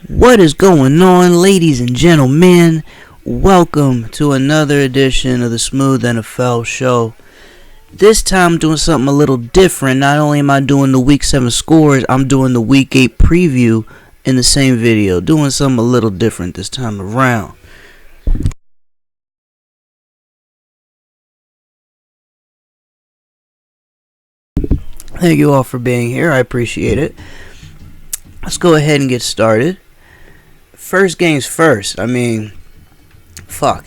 What is going on, ladies and gentlemen? Welcome to another edition of the Smooth NFL Show. This time I'm doing something a little different. Not only am I doing the Week 7 scores, I'm doing the Week 8 preview in the same video. Doing something a little different this time around. Thank you all for being here. I appreciate it. Let's go ahead and get started. First games first. Fuck.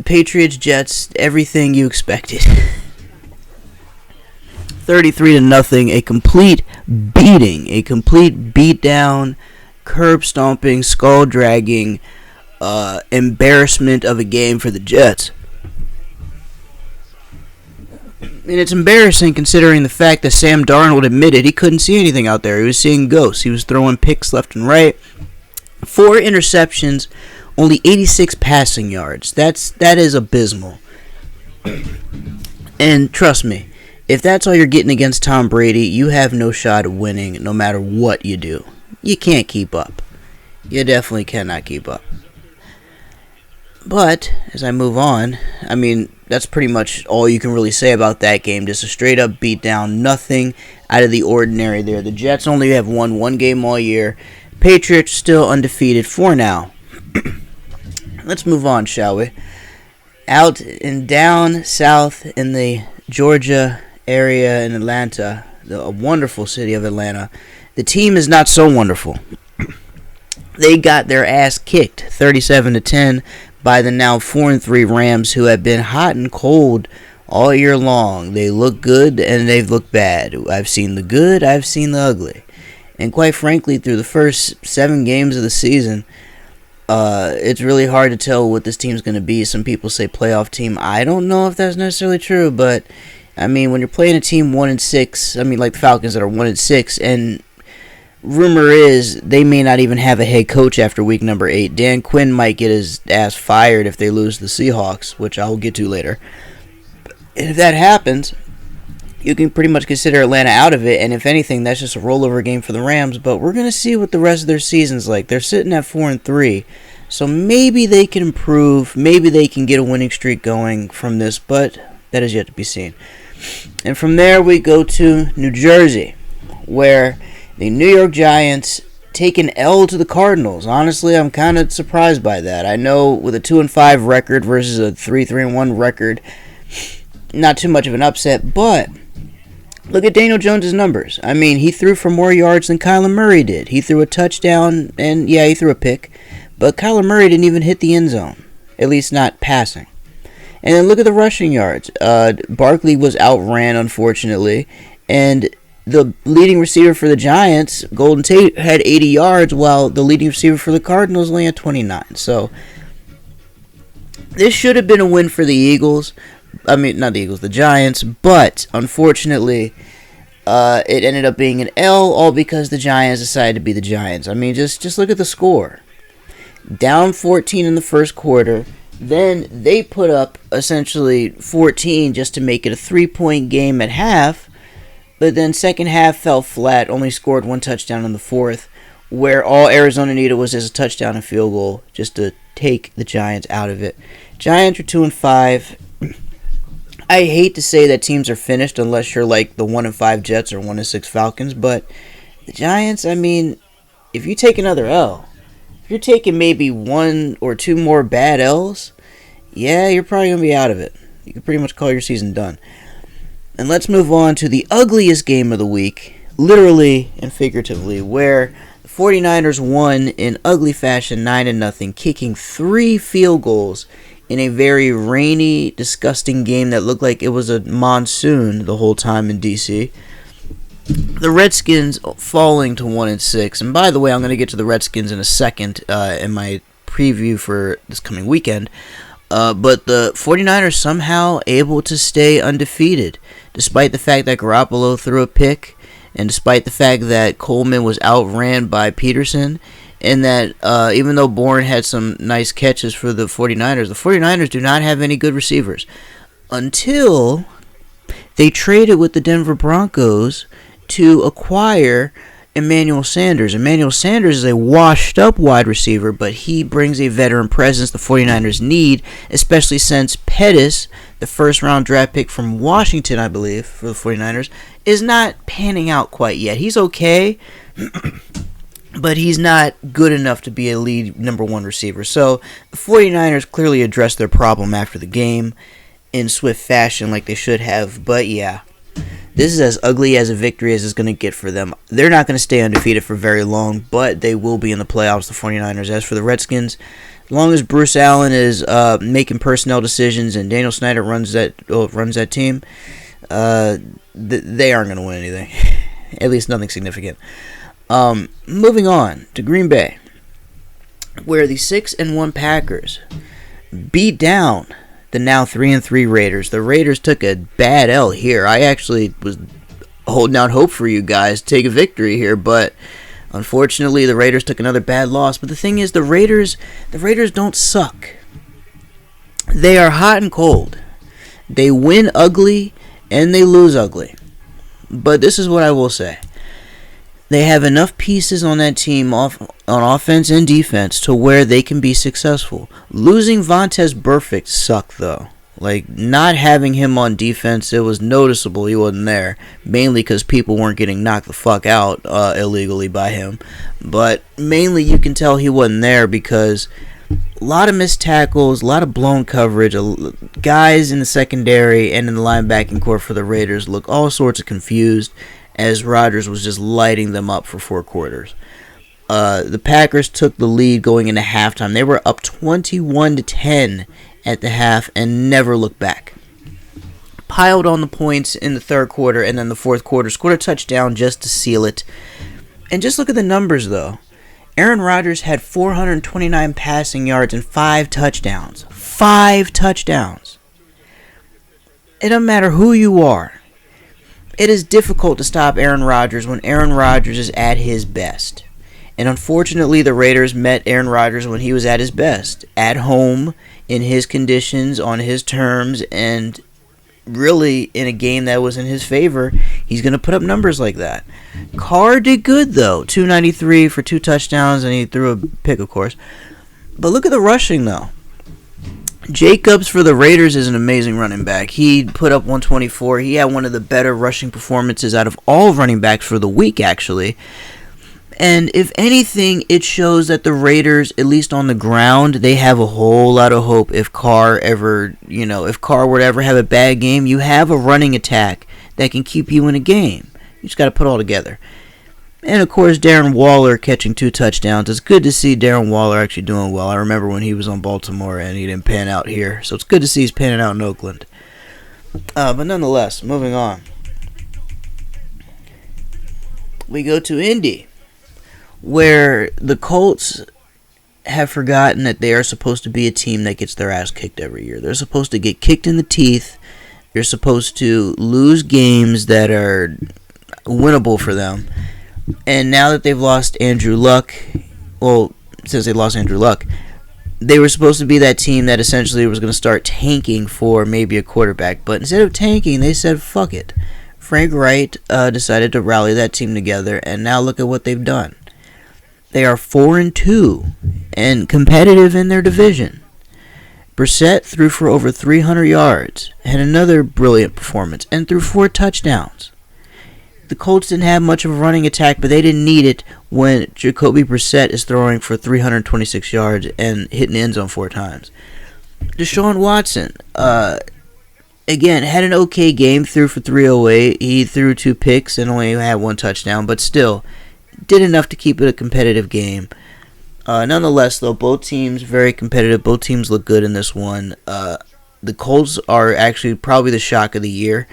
Patriots, Jets, everything you expected. 33-0, a complete beating, a complete beatdown, curb stomping, skull dragging, embarrassment of a game for the Jets. And it's embarrassing considering the fact that Sam Darnold admitted he couldn't see anything out there. He was seeing ghosts. He was throwing picks left and right. 4 interceptions, only 86 passing yards. That is abysmal. And trust me, if that's all you're getting against Tom Brady, you have no shot of winning no matter what you do. You can't keep up. You definitely cannot keep up. But, as I move on, that's pretty much all you can really say about that game. Just a straight up beatdown. Nothing out of the ordinary there. The Jets only have won one game all year. Patriots still undefeated for now. Let's move on, shall we? Out and down south in the Georgia area in Atlanta, the wonderful city of Atlanta, the team is not so wonderful. They got their ass kicked 37-10 by the now 4-3 Rams, who have been hot and cold all year long. They look good and they've looked bad. I've seen the good, I've seen the ugly. And quite frankly, through the first 7 games of the season, it's really hard to tell what this team's going to be. Some people say playoff team. I don't know if that's necessarily true, but when you're playing a team 1-6, like the Falcons that are 1-6, and rumor is they may not even have a head coach after week number 8. Dan Quinn might get his ass fired if they lose the Seahawks, which I'll get to later. And if that happens, you can pretty much consider Atlanta out of it, and if anything, that's just a rollover game for the Rams. But we're going to see what the rest of their season's like. They're sitting at 4-3, so maybe they can improve. Maybe they can get a winning streak going from this, but that is yet to be seen. And from there, we go to New Jersey, where the New York Giants take an L to the Cardinals. Honestly, I'm kind of surprised by that. I know with a 2-5 record versus a 3-1 record, not too much of an upset, but look at Daniel Jones' numbers. He threw for more yards than Kyler Murray did. He threw a touchdown, and yeah, he threw a pick, but Kyler Murray didn't even hit the end zone, at least not passing. And then look at the rushing yards. Barkley was outran, unfortunately, and the leading receiver for the Giants, Golden Tate, had 80 yards, while the leading receiver for the Cardinals only had 29. So this should have been a win for the Eagles. Not the Eagles, the Giants, but unfortunately, it ended up being an L, all because the Giants decided to be the Giants. Just look at the score. Down 14 in the first quarter, then they put up essentially 14 just to make it a 3-point game at half, but then second half fell flat, only scored 1 touchdown in the fourth, where all Arizona needed was just a touchdown and field goal just to take the Giants out of it. Giants are 2-5. I hate to say that teams are finished unless you're like the 1-5 Jets or 1-6 Falcons, but the Giants, if you take another L, if you're taking maybe 1 or 2 more bad L's, yeah, you're probably going to be out of it. You can pretty much call your season done. And let's move on to the ugliest game of the week, literally and figuratively, where the 49ers won in ugly fashion 9-0, kicking 3 field goals in a very rainy, disgusting game that looked like it was a monsoon the whole time in D.C. The Redskins falling to 1-6. And by the way, I'm going to get to the Redskins in a second in my preview for this coming weekend. But the 49ers somehow able to stay undefeated, despite the fact that Garoppolo threw a pick, and despite the fact that Coleman was outran by Peterson, and that even though Bourne had some nice catches for the 49ers do not have any good receivers. Until they traded with the Denver Broncos to acquire Emmanuel Sanders. Emmanuel Sanders is a washed-up wide receiver, but he brings a veteran presence the 49ers need, especially since Pettis, the first-round draft pick from Washington, I believe, for the 49ers, is not panning out quite yet. He's okay, but he's not good enough to be a lead number one receiver. So the 49ers clearly addressed their problem after the game in swift fashion like they should have. But yeah, this is as ugly as a victory as it's going to get for them. They're not going to stay undefeated for very long, but they will be in the playoffs, the 49ers. As for the Redskins, as long as Bruce Allen is making personnel decisions and Daniel Snyder runs that team, they aren't going to win anything. At least nothing significant. Moving on to Green Bay, where the 6-1 Packers beat down the now 3-3 Raiders. The Raiders took a bad L here. I actually was holding out hope for you guys to take a victory here, but unfortunately the Raiders took another bad loss. But the thing is, the Raiders don't suck. They are hot and cold. They win ugly and they lose ugly. But this is what I will say. They have enough pieces on that team on offense and defense to where they can be successful. Losing Vontaze Burfict sucked, though. Like, not having him on defense, it was noticeable he wasn't there. Mainly because people weren't getting knocked the fuck out illegally by him. But mainly you can tell he wasn't there because a lot of missed tackles, a lot of blown coverage. Guys in the secondary and in the linebacking core for the Raiders look all sorts of confused, as Rodgers was just lighting them up for 4 quarters. The Packers took the lead going into halftime. They were up 21-10 at the half and never looked back. Piled on the points in the third quarter, and then the fourth quarter scored a touchdown just to seal it. And just look at the numbers, though. Aaron Rodgers had 429 passing yards and 5 touchdowns. 5 touchdowns. It doesn't matter who you are. It is difficult to stop Aaron Rodgers when Aaron Rodgers is at his best. And unfortunately, the Raiders met Aaron Rodgers when he was at his best. At home, in his conditions, on his terms, and really in a game that was in his favor, he's going to put up numbers like that. Carr did good, though. 293 for 2 touchdowns, and he threw a pick, of course. But look at the rushing, though. Jacobs for the Raiders is an amazing running back. He put up 124. He had one of the better rushing performances out of all running backs for the week, actually. And if anything, it shows that the Raiders, at least on the ground, they have a whole lot of hope. If Carr were to ever have a bad game, you have a running attack that can keep you in a game. You just got to put it all together. And, of course, Darren Waller catching 2 touchdowns. It's good to see Darren Waller actually doing well. I remember when he was on Baltimore and he didn't pan out here. So it's good to see he's panning out in Oakland. But nonetheless, moving on. We go to Indy, where the Colts have forgotten that they are supposed to be a team that gets their ass kicked every year. They're supposed to get kicked in the teeth. They're supposed to lose games that are winnable for them. And now that they've lost Andrew Luck, since they lost Andrew Luck, they were supposed to be that team that essentially was going to start tanking for maybe a quarterback. But instead of tanking, they said, fuck it. Frank Wright decided to rally that team together, and now look at what they've done. They are 4-2 and competitive in their division. Brissett threw for over 300 yards, had another brilliant performance, and threw 4 touchdowns. The Colts didn't have much of a running attack, but they didn't need it when Jacoby Brissett is throwing for 326 yards and hitting the end zone 4 times. Deshaun Watson, again, had an okay game, threw for 308. He threw 2 picks and only had 1 touchdown, but still did enough to keep it a competitive game. Nonetheless, though, both teams very competitive. Both teams look good in this one. The Colts are actually probably the shock of the year.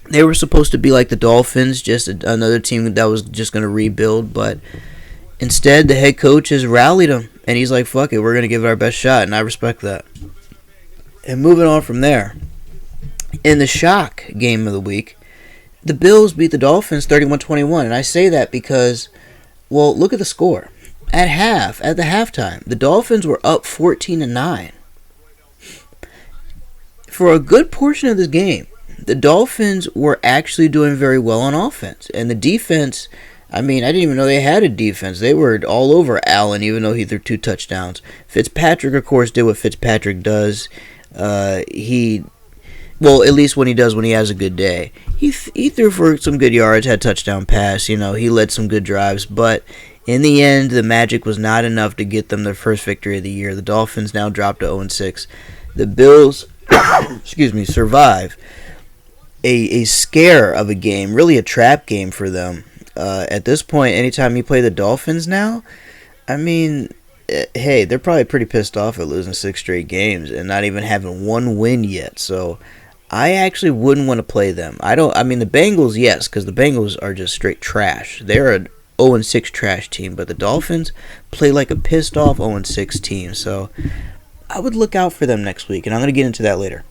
They were supposed to be like the Dolphins, just another team that was just going to rebuild, but instead the head coach has rallied them, and he's like, fuck it, we're going to give it our best shot, and I respect that. And moving on from there, in the shock game of the week, the Bills beat the Dolphins 31-21, and I say that because, well, look at the score. At the halftime, the Dolphins were up 14-9. For a good portion of this game, the Dolphins were actually doing very well on offense, and the defense I mean, I didn't even know they had a defense. They were all over Allen, even though he threw 2 touchdowns. Fitzpatrick, of course, did what Fitzpatrick does. Well, at least when he does, when he has a good day. He threw for some good yards, had touchdown pass. He led some good drives. But in the end, the magic was not enough to get them their first victory of the year. The Dolphins now dropped to 0-6. The Bills, survive a scare of a game, really a trap game for them. At this point, anytime you play the Dolphins now, I mean, hey, they're probably pretty pissed off at losing 6 straight games and not even having one win yet. So I actually wouldn't want to play them. The Bengals, yes, because the Bengals are just straight trash. They're an 0-6 trash team, but the Dolphins play like a pissed off 0-6 team. So I would look out for them next week, and I'm going to get into that later.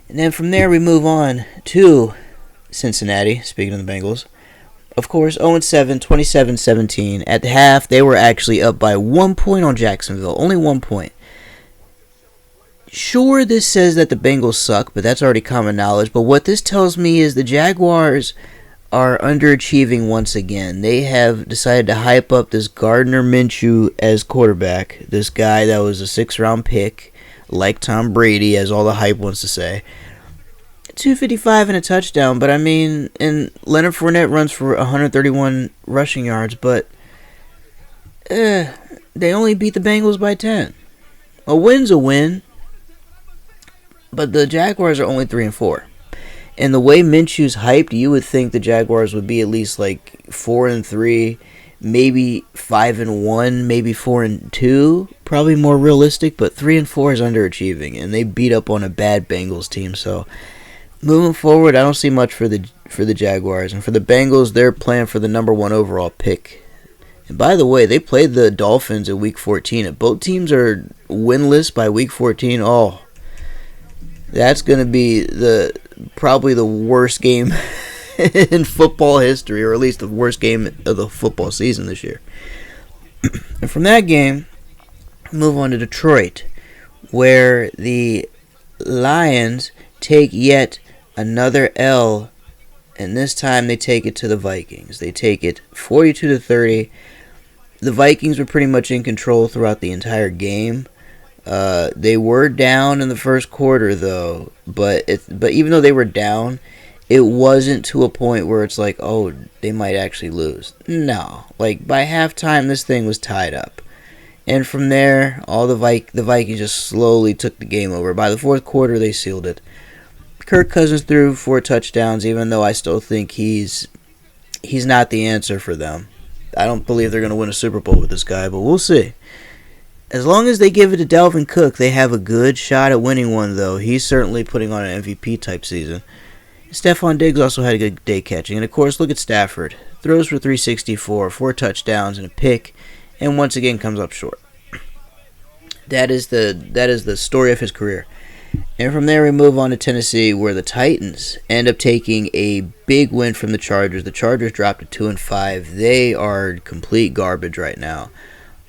And then from there, we move on to Cincinnati, speaking of the Bengals. Of course, 0-7, 27-17. At the half, they were actually up by 1 point on Jacksonville. Only 1 point. Sure, this says that the Bengals suck, but that's already common knowledge. But what this tells me is the Jaguars are underachieving once again. They have decided to hype up this Gardner Minshew as quarterback. This guy that was a 6th-round pick, like Tom Brady, as all the hype wants to say. 255 and a touchdown, but and Leonard Fournette runs for 131 rushing yards, but they only beat the Bengals by 10. A win's a win, but the Jaguars are only 3-4. And the way Minshew's hyped, you would think the Jaguars would be at least like 4-3, maybe 5-1, maybe 4-2, probably more realistic, but 3-4 is underachieving, and they beat up on a bad Bengals team, so moving forward, I don't see much for the Jaguars. And for the Bengals, they're playing for the number 1 overall pick. And by the way, they played the Dolphins in Week 14. If both teams are winless by Week 14, that's going to be probably the worst game in football history, or at least the worst game of the football season this year. And from that game, move on to Detroit, where the Lions take yet another L, and this time they take it to the Vikings. They take it 42-30. The Vikings were pretty much in control throughout the entire game. They were down in the first quarter, though, but even though they were down, it wasn't to a point where it's like, oh, they might actually lose. No, like by halftime, this thing was tied up. And from there, all the Vikings just slowly took the game over. By the fourth quarter, they sealed it. Kirk Cousins threw 4 touchdowns, even though I still think he's not the answer for them. I don't believe they're going to win a Super Bowl with this guy, but we'll see. As long as they give it to Dalvin Cook, they have a good shot at winning one, though. He's certainly putting on an MVP-type season. Stephon Diggs also had a good day catching. And, of course, look at Stafford. Throws for 364, 4 touchdowns, and a pick, and once again comes up short. That is the story of his career. And from there, we move on to Tennessee, where the Titans end up taking a big win from the Chargers. The Chargers dropped to 2-5. They are complete garbage right now.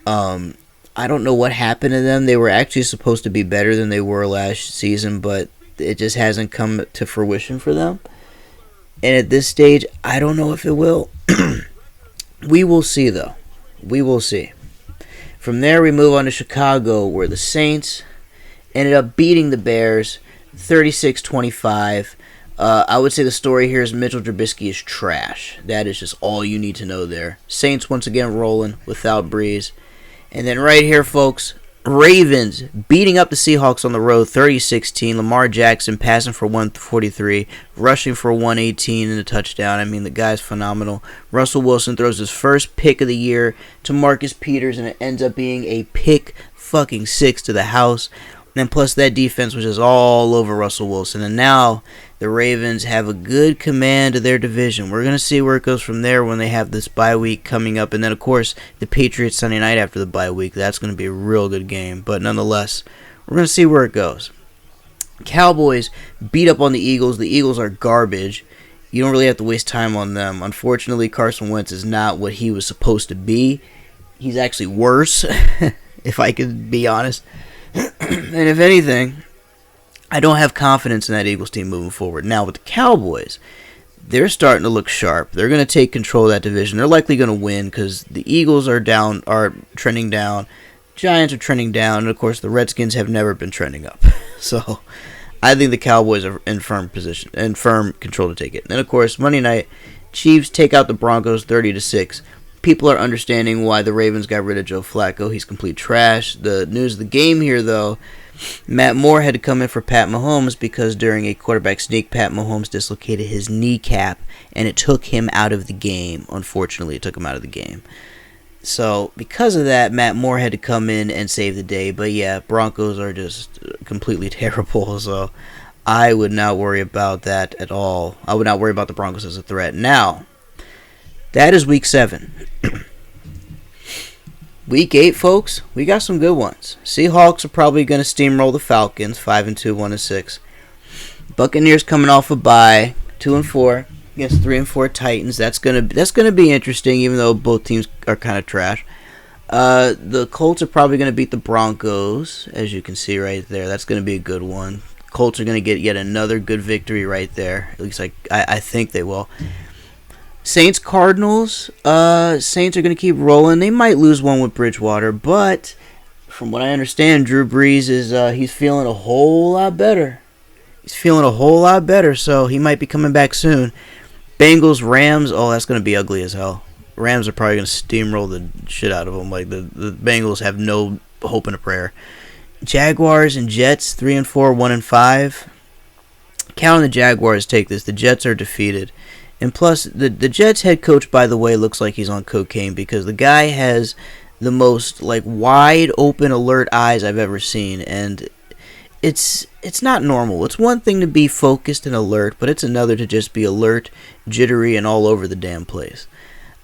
I don't know what happened to them. They were actually supposed to be better than they were last season, but it just hasn't come to fruition for them. And at this stage, I don't know if it will. We will see, though. We will see. From there, we move on to Chicago, where the Saints ended up beating the Bears 36-25. I would say the story here is Mitchell Trubisky is trash. That is just all you need to know there. Saints once again rolling without Breeze. And then right here, folks, Ravens beating up the Seahawks on the road 30-16. Lamar Jackson passing for 143, rushing for 118 and a touchdown. I mean, the guy's phenomenal. Russell Wilson throws his first pick of the year to Marcus Peters, and it ends up being a pick fucking 6 to the house. And plus, that defense was just all over Russell Wilson. And now the Ravens have a good command of their division. We're going to see where it goes from there when they have this bye week coming up. And then, of course, the Patriots Sunday night after the bye week. That's going to be a real good game. But nonetheless, we're going to see where it goes. Cowboys beat up on the Eagles. The Eagles are garbage. You don't really have to waste time on them. Unfortunately, Carson Wentz is not what he was supposed to be. He's actually worse, if I could be honest. And if anything, I don't have confidence in that Eagles team moving forward. Now, with the Cowboys, they're starting to look sharp. They're going to take control of that division. They're likely going to win because the Eagles are trending down. Giants are trending down, and of course the Redskins have never been trending up. So I think the Cowboys are in firm control to take it. And then of course Monday night, Chiefs take out the Broncos 30-6. People are understanding why the Ravens got rid of Joe Flacco. He's complete trash. The news of the game here, though, Matt Moore had to come in for Pat Mahomes because during a quarterback sneak, Pat Mahomes dislocated his kneecap, and it took him out of the game. Unfortunately, it took him out of the game. So, because of that, Matt Moore had to come in and save the day. But yeah, Broncos are just completely terrible, so I would not worry about that at all. I would not worry about the Broncos as a threat. Now, that is Week 7. Week 8, folks, we got some good ones. Seahawks are probably going to steamroll the Falcons, 5-2, 1-6. Buccaneers coming off a bye, 2-4 against 3-4 Titans. That's gonna be interesting, even though both teams are kind of trash. The Colts are probably going to beat the Broncos, as you can see right there. That's going to be a good one. Colts are going to get yet another good victory right there. At least I think they will. Saints Cardinals. Saints are going to keep rolling. They might lose one with Bridgewater, but from what I understand, Drew Brees is he's feeling a whole lot better. So he might be coming back soon. Bengals Rams. Oh, that's going to be ugly as hell. Rams are probably going to steamroll the shit out of them. Like the Bengals have no hope in a prayer. Jaguars and Jets 3-4, 1-5. Counting the Jaguars take this. The Jets are defeated. And plus, the Jets head coach, by the way, looks like he's on cocaine because the guy has the most wide open, alert eyes I've ever seen, and it's not normal. It's one thing to be focused and alert, but it's another to just be alert, jittery, and all over the damn place.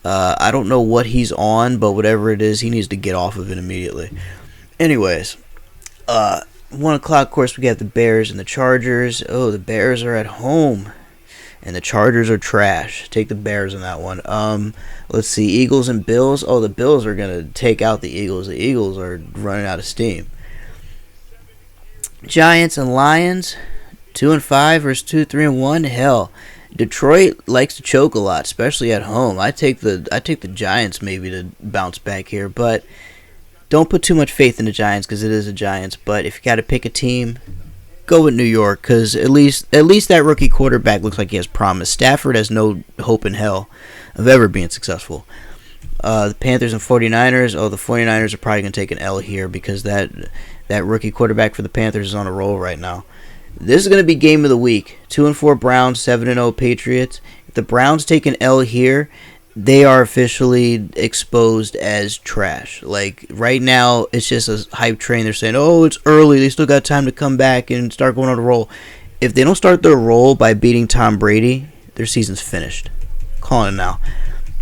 I don't know what he's on, but whatever it is, he needs to get off of it immediately. Anyways, 1 o'clock, of course, we got the Bears and the Chargers. Oh, the Bears are at home. And the Chargers are trash. Take the Bears in that one. Let's see. Eagles and Bills. Oh, the Bills are going to take out the Eagles. The Eagles are running out of steam. Giants and Lions. 2-5 versus 2-3-1. Hell, Detroit likes to choke a lot, especially at home. I take the Giants maybe to bounce back here, but don't put too much faith in the Giants because it is the Giants. But if you got to pick a team, go with New York because at least that rookie quarterback looks like he has promise. Stafford has no hope in hell of ever being successful. The Panthers and 49ers. Oh, the 49ers are probably going to take an L here because that rookie quarterback for the Panthers is on a roll right now. This is going to be game of the week. 2-4 Browns, 7-0 Patriots. If the Browns take an L here, they are officially exposed as trash. Like, right now, it's just a hype train. They're saying, oh, it's early. They still got time to come back and start going on a roll. If they don't start their roll by beating Tom Brady, their season's finished. Calling it now.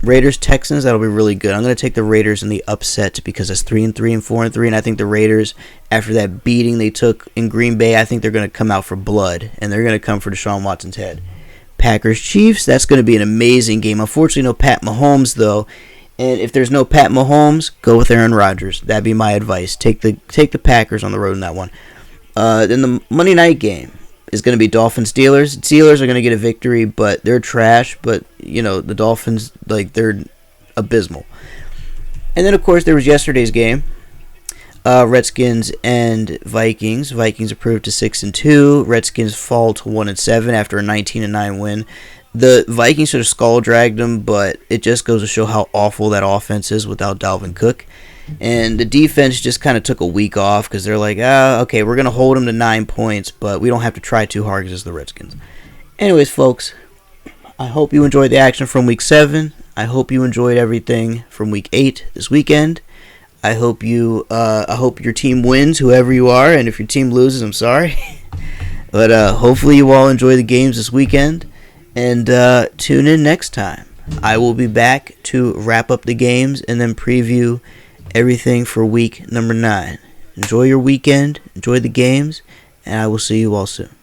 Raiders, Texans, that'll be really good. I'm going to take the Raiders in the upset because it's 3-3 and 4-3, and I think the Raiders, after that beating they took in Green Bay, I think they're going to come out for blood, and they're going to come for Deshaun Watson's head. Packers, Chiefs, that's going to be an amazing game. Unfortunately, no Pat Mahomes, though, and if there's no Pat Mahomes, go with Aaron Rodgers. That'd be my advice. Take the Packers on the road in that one. Then the Monday night game is going to be Dolphins-Steelers. Steelers are going to get a victory, but they're trash. But, the Dolphins, they're abysmal. And then, of course, there was yesterday's game. Redskins and Vikings. Vikings improved to 6-2. Redskins fall to 1-7 after a 19-9 win. The Vikings should have skull dragged them, but it just goes to show how awful that offense is without Dalvin Cook. And the defense just kind of took a week off because they're like, okay, we're going to hold them to 9 points, but we don't have to try too hard because it's the Redskins. Anyways, folks, I hope you enjoyed the action from Week 7. I hope you enjoyed everything from Week 8 this weekend. I hope your team wins, whoever you are, and if your team loses, I'm sorry. But hopefully you all enjoy the games this weekend, and tune in next time. I will be back to wrap up the games and then preview everything for week number 9. Enjoy your weekend, enjoy the games, and I will see you all soon.